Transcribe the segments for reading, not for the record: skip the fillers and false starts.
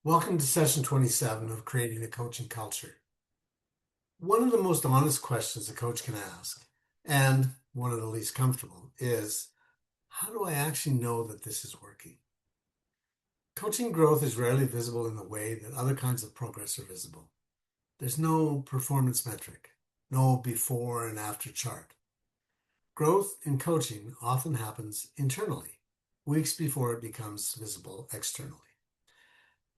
Welcome to session 27 of Creating a Coaching Culture. One of the most honest questions a coach can ask, and one of the least comfortable, is how do I actually know that this is working? Coaching growth is rarely visible in the way that other kinds of progress are visible. There's no performance metric, no before and after chart. Growth in coaching often happens internally, weeks before it becomes visible externally.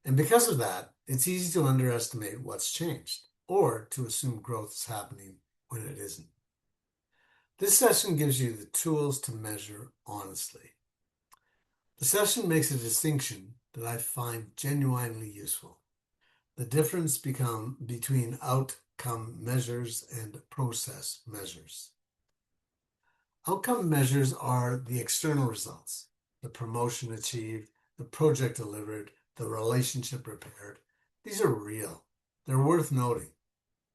And because of that, it's easy to underestimate what's changed or to assume growth is happening when it isn't. This session gives you the tools to measure honestly. The session makes a distinction that I find genuinely useful. The difference between outcome measures and process measures. Outcome measures are the external results, the promotion achieved, the project delivered, the relationship repaired. These are real. They're worth noting,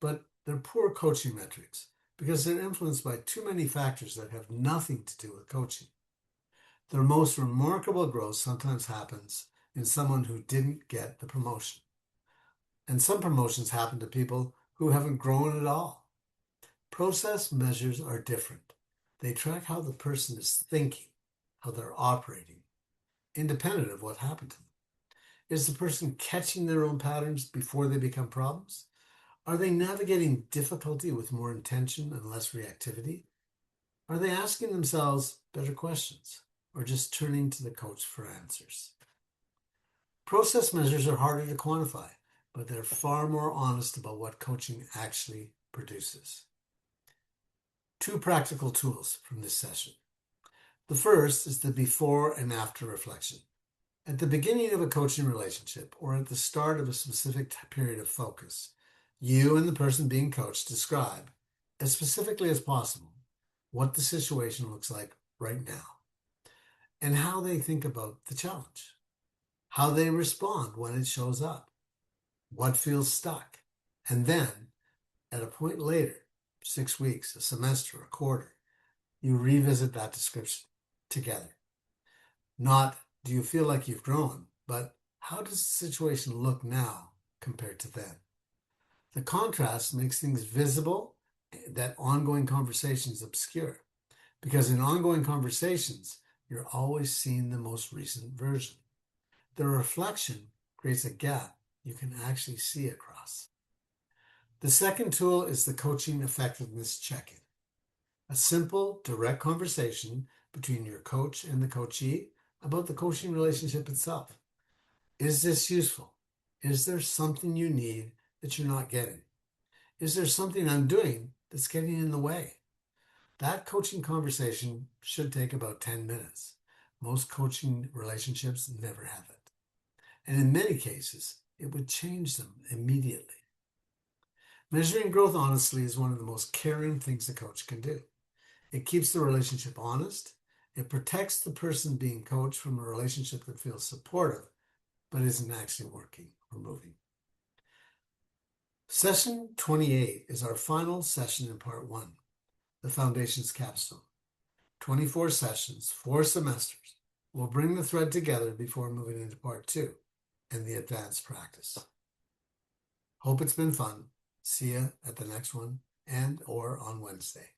but they're poor coaching metrics because they're influenced by too many factors that have nothing to do with coaching. The most remarkable growth sometimes happens in someone who didn't get the promotion. And some promotions happen to people who haven't grown at all. Process measures are different. They track how the person is thinking, how they're operating, independent of what happened to them. Is the person catching their own patterns before they become problems? Are they navigating difficulty with more intention and less reactivity? Are they asking themselves better questions or just turning to the coach for answers? Process measures are harder to quantify, but they're far more honest about what coaching actually produces. 2 practical tools from this session. The first is the before and after reflection. At the beginning of a coaching relationship or at the start of a specific period of focus, you and the person being coached describe, as specifically as possible, what the situation looks like right now and how they think about the challenge, how they respond when it shows up, what feels stuck, and then at a point later, 6 weeks, a semester, a quarter, you revisit that description together. Not, do you feel like you've grown, but how does the situation look now compared to then? The contrast makes things visible that ongoing conversations obscure, because in ongoing conversations, you're always seeing the most recent version. The reflection creates a gap you can actually see across. The second tool is the coaching effectiveness check-in. A simple, direct conversation between your coach and the coachee about the coaching relationship itself. Is this useful? Is there something you need that you're not getting? Is there something I'm doing that's getting in the way? That coaching conversation should take about 10 minutes. Most coaching relationships never have it. And in many cases, it would change them immediately. Measuring growth honestly is one of the most caring things a coach can do. It keeps the relationship honest. It protects the person being coached from a relationship that feels supportive, but isn't actually working or moving. Session 28 is our final session in part 1, the Foundations Capstone. 24 sessions, 4 semesters. We'll bring the thread together before moving into part 2 and the advanced practice. Hope it's been fun. See you at the next one and or on Wednesday.